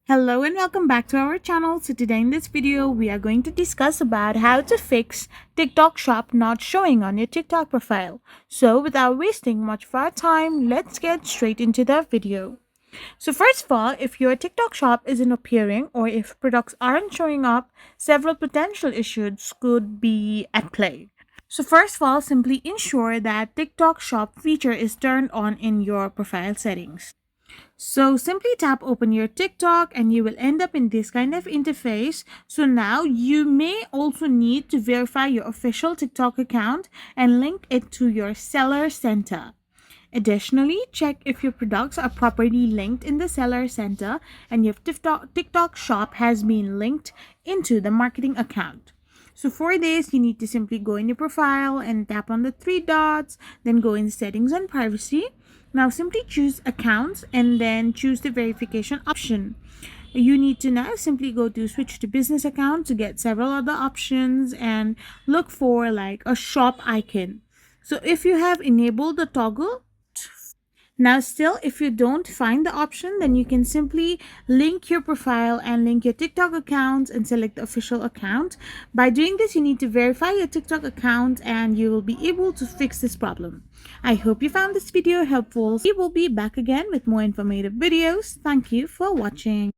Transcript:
Hello and welcome back to our channel. So today in this video, we are going to discuss about how to fix TikTok shop not showing on your TikTok profile. So without wasting much of our time, let's get straight into the video. So first of all, if your TikTok shop isn't appearing or if products aren't showing up, several potential issues could be at play. So first of all, simply ensure that TikTok shop feature is turned on in your profile settings. So simply tap open your TikTok and you will end up in this kind of interface. So now you may also need to verify your official TikTok account and link it to your seller center. Additionally, check if your products are properly linked in the seller center and your TikTok shop has been linked into the marketing account. So for this, you need to simply go in your profile and tap on the three dots, then go in settings and privacy. Now simply choose accounts and then choose the verification option. You need to now simply go to switch to business account to get several other options and look for like a shop icon. So if you have enabled the toggle, now still if you don't find the option, then you can simply link your profile and link your TikTok account and select the official account. By doing this, you need to verify your TikTok account and you will be able to fix this problem. I hope you found this video helpful. We will be back again with more informative videos. Thank you for watching.